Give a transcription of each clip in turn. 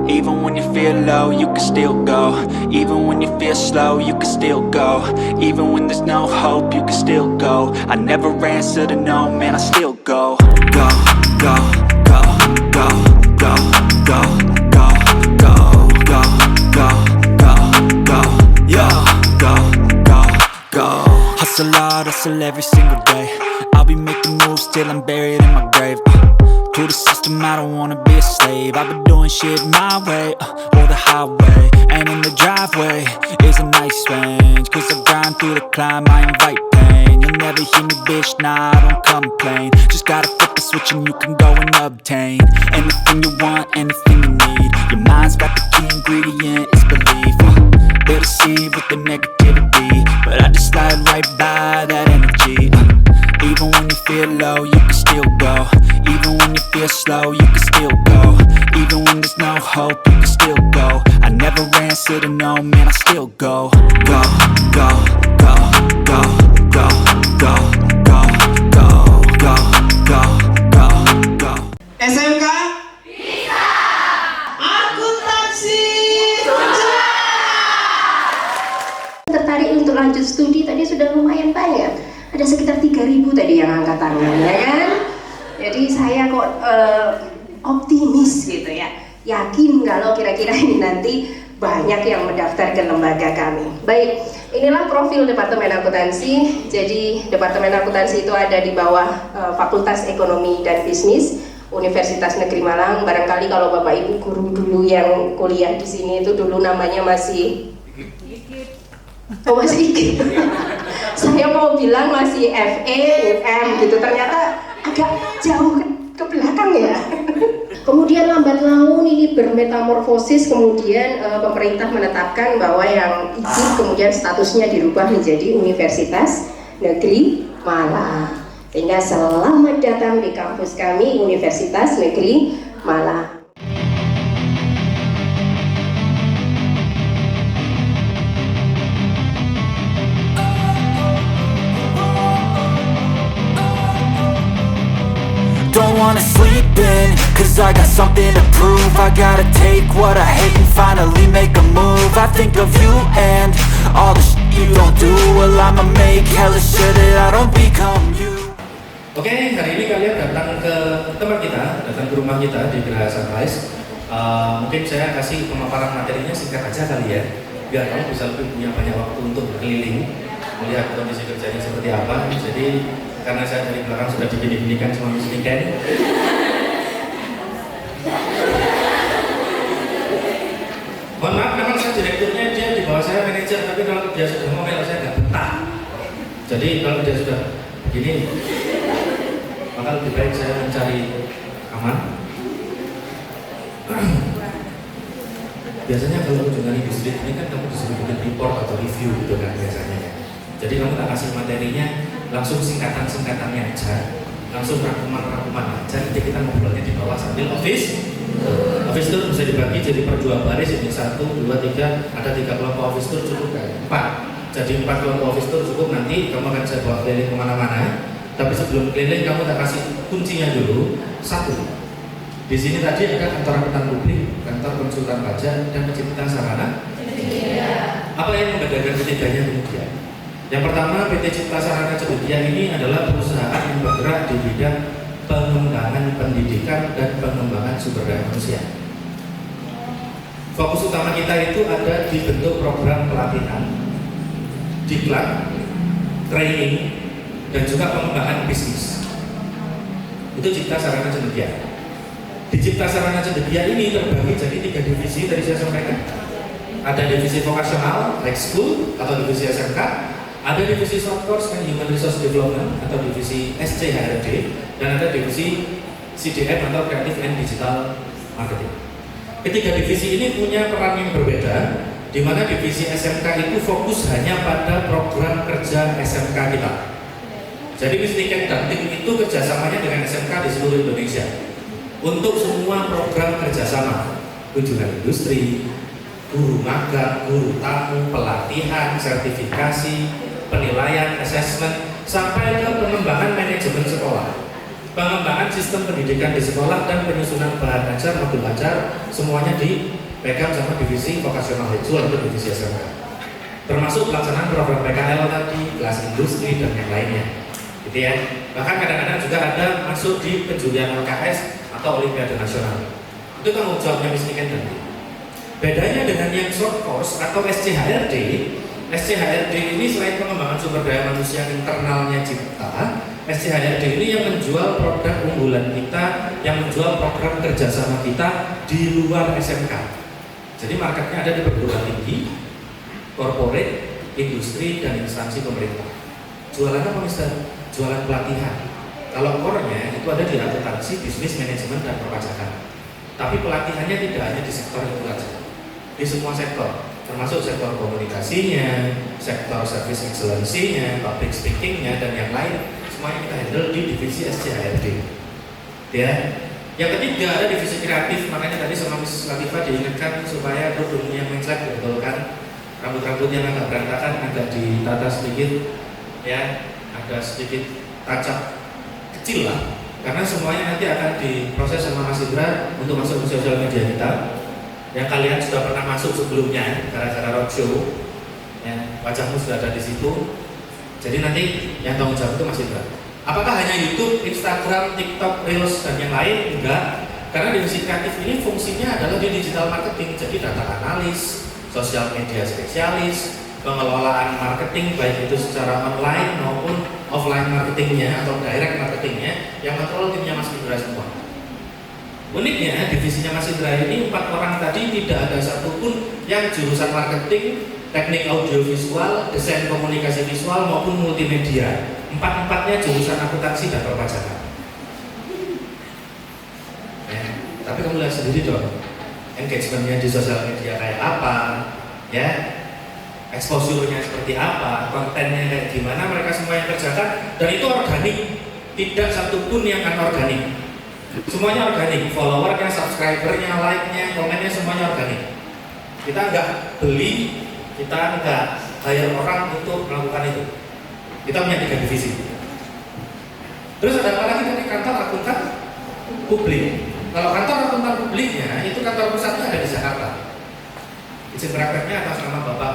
Even when you feel low, you can still go. Even when you feel slow, you can still go. Even when there's no hope, you can still go. I never answer to no, man, I still go. Go, go, go, go, go, go, go, go, go, go, go, go, yo, go, go, go. Hustle hard, hustle every single day. I'll be making moves till I'm buried in my grave. To the system, I don't wanna be a slave. I've been doing shit my way, or the highway. And in the driveway is a nice range. Cause I grind through the climb, I invite pain. You'll never hear me, bitch, nah, I don't complain. Just gotta flip the switch and you can go and obtain anything you want, anything you need. Your mind's got the key ingredient, it's belief. They deceive with the negativity, but I just slide right by that energy. Even when you feel low, you can still go. Even when you feel slow, you can still go. Even when there's no hope, you can still go. I never answer to no, man, I still go. Go, go, go, go, go, go, go, go, go, go, go, go. SMK? Bisa! Akuntansi! Tertarik untuk lanjut studi tadi sudah lumayan banyak. Ada sekitar 3.000 tadi yang angkat tangan, ya kan? Jadi saya kok optimis gitu ya, yakin kalau kira-kira ini nanti banyak yang mendaftar ke lembaga kami. Baik, inilah profil Departemen Akuntansi. Jadi Departemen Akuntansi itu ada di bawah Fakultas Ekonomi dan Bisnis Universitas Negeri Malang. Barangkali kalau Bapak Ibu guru dulu yang kuliah di sini itu dulu namanya masih Oh, masih IKIP. Saya mau bilang masih FE, UM gitu, ternyata agak jauh ke belakang ya. Kemudian lambat laun ini bermetamorfosis, kemudian pemerintah menetapkan bahwa yang IKIP kemudian statusnya dirubah menjadi Universitas Negeri Malang. Sehingga selamat datang di kampus kami, Universitas Negeri Malang. Don't wanna sleep in, cause I got something to prove. I gotta take what I hate and finally make a move. I think of you and all the shit you don't do. Well, I'ma make hella sure that I don't become you. Oke, hari ini kalian datang ke tempat kita, datang ke rumah kita di Geraha Sunrise. Mungkin saya kasih pemaparan materinya singkat aja kali ya, biar kamu bisa lebih punya banyak waktu untuk berkeliling, melihat kondisi kerjanya seperti apa. Jadi karena saya dari belakang sudah digini-ginikan sama Miss Niken. Mohon maaf, memang saya direkturnya, dia di bawah saya manajer, tapi kalau dia sudah ngomel saya nggak betah. Jadi kalau dia sudah begini, maka lebih baik saya mencari aman. Biasanya kalau kunjungan industri ini kan kamu disuruh bikin report atau review gitu kan biasanya ya. Jadi kamu tak kasih materinya langsung singkatan-singkatannya aja, langsung rangkuman-rangkuman aja. Nanti kita ngobrolnya di bawah sambil office. Office tour bisa dibagi jadi per 2 baris, ini 1, 2, 3, ada 3 kelompok office tour cukup kan? 4. Jadi 4 kelompok office tour cukup, nanti kamu akan saya bawa keliling kemana-mana. Tapi sebelum keliling kamu tak kasih kuncinya dulu. 1. Di sini tadi ada kantor akuntan publik, kantor konsultan pajak, dan pencipta sarana. Apa yang membedakan ketiganya kemudian? Yang pertama, PT Cipta Sarana Cendekia ini adalah perusahaan yang bergerak di bidang pengembangan pendidikan dan pengembangan sumber daya manusia. Fokus utama kita itu ada di bentuk program pelatihan, diklat, training, dan juga pengembangan bisnis. Itu Cipta Sarana Cendekia. Di Cipta Sarana Cendekia ini terbagi jadi 3 divisi tadi saya sampaikan. Ada divisi vokasional, high school atau divisi SMK, ada divisi short course and human resource development atau divisi SCHRD, dan ada divisi CDM atau creative and digital marketing. Ketiga divisi ini punya peran yang berbeda, di mana divisi SMK itu fokus hanya pada program kerja SMK kita. Jadi Misniken dan tim itu kerjasamanya dengan SMK di seluruh Indonesia untuk semua program kerjasama, kunjungan industri, guru magang, guru tamu, pelatihan, sertifikasi, penilaian, assessment, sampai ke pengembangan manajemen sekolah. pengembangan sistem pendidikan di sekolah dan penyusunan bahan ajar, modul ajar, semuanya dipegang sama divisi vocational high school atau divisi SMK. Termasuk pelaksanaan program PKL tadi, kelas industri dan yang lainnya, gitu ya. Bahkan kadang-kadang juga ada masuk di penjurian LKS atau Olimpiade Nasional. Itu tanggung jawabnya Miss Niken nanti. Bedanya dengan yang short course atau SCHRD, SCHRD ini selain pengembangan sumber daya manusia internalnya Cipta, SCHRD ini yang menjual produk unggulan kita, yang menjual program kerjasama kita di luar SMK. Jadi marketnya ada di perguruan tinggi, corporate, industri, dan instansi pemerintah. Jualannya apa Mister? Jualan pelatihan. Kalau core-nya itu ada di akuntansi, bisnis, manajemen, dan perpajakan. Tapi pelatihannya tidak hanya di sektor itu saja, di semua sektor, termasuk sektor komunikasinya, sektor service excellence-nya, public speaking-nya, dan yang lain. Semuanya kita handle di divisi SCHRD. Ya. Yang ketiga ada divisi kreatif, makanya tadi sama Miss Latifah diingatkan supaya produknya mindset betulkan, rambut-rambut yang agak berantakan agak ditata sedikit, ya, ada sedikit tacap kecil lah, karena semuanya nanti akan diproses sama Mas Indra untuk masuk ke sosial media kita. Yang kalian sudah pernah masuk sebelumnya gara-gara roadshow, ya, wajahmu sudah ada di situ. Jadi nanti yang tanggung jawab itu Mas Indra. Apakah hanya YouTube, Instagram, TikTok, Reels, dan yang lain? Enggak. Karena divisi kreatif ini fungsinya adalah di digital marketing, jadi data analis, sosial media spesialis, pengelolaan marketing baik itu secara online maupun offline marketingnya atau direct marketingnya, yang kontrol timnya Mas Indra semua. Uniknya divisinya Mas Indra ini 4 orang tadi tidak ada satupun yang jurusan marketing, teknik audio visual, desain komunikasi visual maupun multimedia. 4-empatnya jurusan akuntansi dan perpajakan. Ya, tapi kamu lihat sendiri dong, engagementnya di sosial media kayak apa, ya, exposure-nya seperti apa, kontennya kayak gimana, mereka semua yang kerjakan, dan itu organik, tidak satupun yang anorganik. Semuanya organik, followernya, subscribernya, like-nya, komennya, semuanya organik. Kita nggak beli, kita nggak hire orang untuk melakukan itu. Kita punya 3 divisi. Terus ada apa lagi tadi? Kantor akuntan publik. Kalau kantor akuntan publiknya itu kantor pusatnya ada di Jakarta. Izin prakteknya atas nama Bapak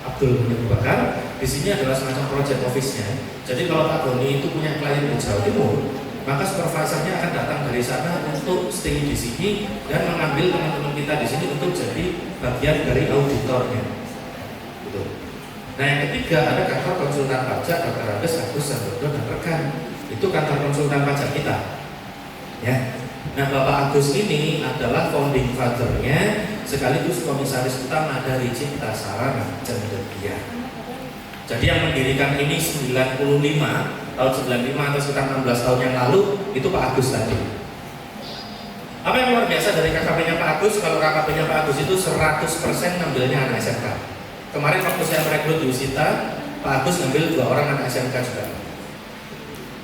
Abdul Munim Bakar. Di sini adalah semacam project office-nya. Jadi kalau Pak Doni itu punya klien di Jawa Timur, maka supervisornya akan datang dari sana untuk stay di sini dan mengambil teman-teman kita di sini untuk jadi bagian dari auditornya. Gitu. Nah yang ketiga ada kantor konsultan pajak Dr. Agus Santodo dan rekan. Itu kantor konsultan pajak kita. Ya. Nah Bapak Agus ini adalah founding father-nya sekaligus komisaris utama dari Cipta Sarana Cendekia. Jadi yang mendirikan ini 95 tahun 95 atau sekitar 16 tahun yang lalu itu Pak Agus tadi. Apa yang luar biasa dari KKP-nya Pak Agus? Kalau KKP-nya Pak Agus itu 100% ngambilnya anak SMK. Kemarin waktu saya merekrut di Wisita, Pak Agus ngambil 2 orang anak SMK juga.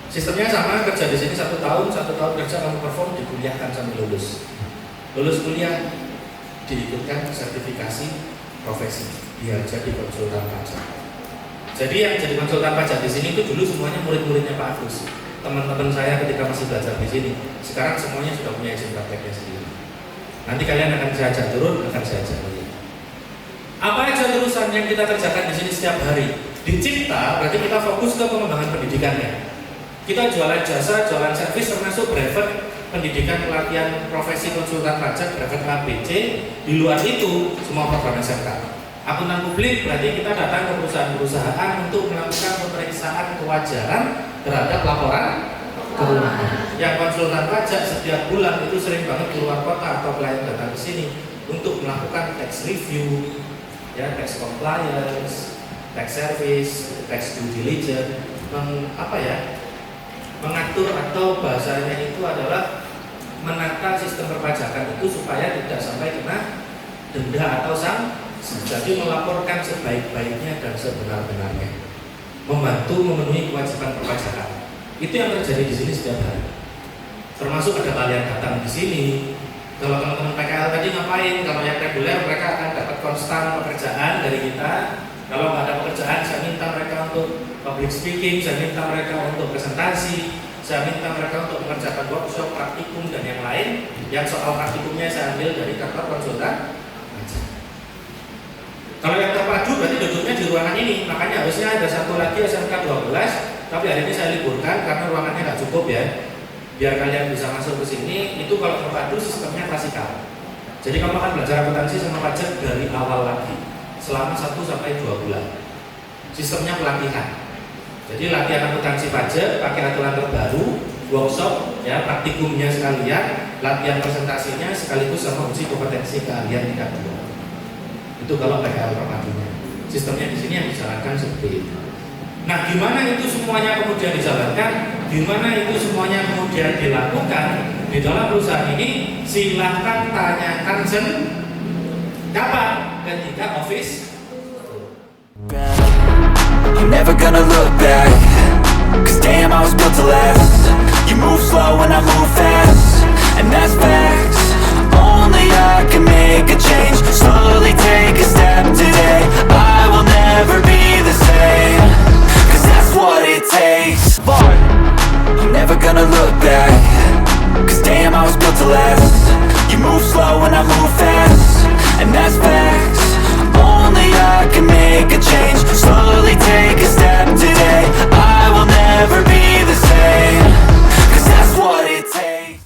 Sistemnya sama, kerja di sini 1 tahun kerja kamu perform, dikuliahkan sampai lulus. Lulus kuliah, diikutkan sertifikasi profesi, biar jadi konsultan pajak. Jadi yang jadi konsultan pajak di sini itu dulu semuanya murid-muridnya Pak Agus. Teman-teman saya ketika masih belajar di sini, sekarang semuanya sudah punya izin prakteknya sendiri. Nanti kalian akan saya ajak turun, akan saya ajak melihat. Apa aja urusan yang kita kerjakan di sini setiap hari? Di Cipta berarti kita fokus ke pengembangan pendidikannya. Kita jualan jasa, jualan servis, termasuk brevet pendidikan pelatihan profesi konsultan pajak, brevet ABC. Di luar itu semua program SMK. Akuntan publik berarti kita datang ke perusahaan-perusahaan untuk melakukan pemeriksaan kewajaran terhadap laporan keuangan. Yang konsultan pajak setiap bulan itu sering banget keluar kota atau klien datang ke sini untuk melakukan tax review, ya, tax compliance, tax service, tax due diligence, mengatur atau bahasanya itu adalah menata sistem perpajakan itu supaya tidak sampai kena denda atau sanksi. Jadi melaporkan sebaik-baiknya dan sebenar-benarnya, membantu memenuhi kewajiban perpajakan. Itu yang terjadi di sini setiap hari. Termasuk ada kalian datang di sini. Kalau teman-teman PKL tadi ngapain? Kalau yang reguler mereka akan dapat konstan pekerjaan dari kita. Kalau nggak ada pekerjaan, saya minta mereka untuk public speaking, saya minta mereka untuk presentasi, saya minta mereka untuk mengerjakan workshop, praktikum, dan yang lain. Yang soal praktikumnya saya ambil dari kantor konsultan. Kalau yang terpadu berarti duduknya di ruangan ini, makanya harusnya ada satu lagi SMK 12, tapi hari ini saya liburkan karena ruangannya nggak cukup ya. Biar kalian bisa masuk ke sini, itu kalau terpadu sistemnya klasikal. Jadi kamu akan belajar akuntansi sama pajak dari awal lagi, selama 1-2 bulan. Sistemnya pelatihan. Jadi latihan akuntansi pajak pakai aturan terbaru, workshop, ya praktikumnya sekalian, latihan presentasinya sekaligus sama uji kompetensi keahlian tingkat 2. Itu kalau PKL terpadunya. Sistemnya di sini yang dijalankan seperti itu. Nah, gimana itu semuanya kemudian dijalankan? Gimana itu semuanya kemudian dilakukan di dalam perusahaan ini? Silahkan tanyakan kapan ketika office. I'm never gonna look back, 'cause damn I was built to last. You move slow and I move fast, and that's facts. Only I can make a change.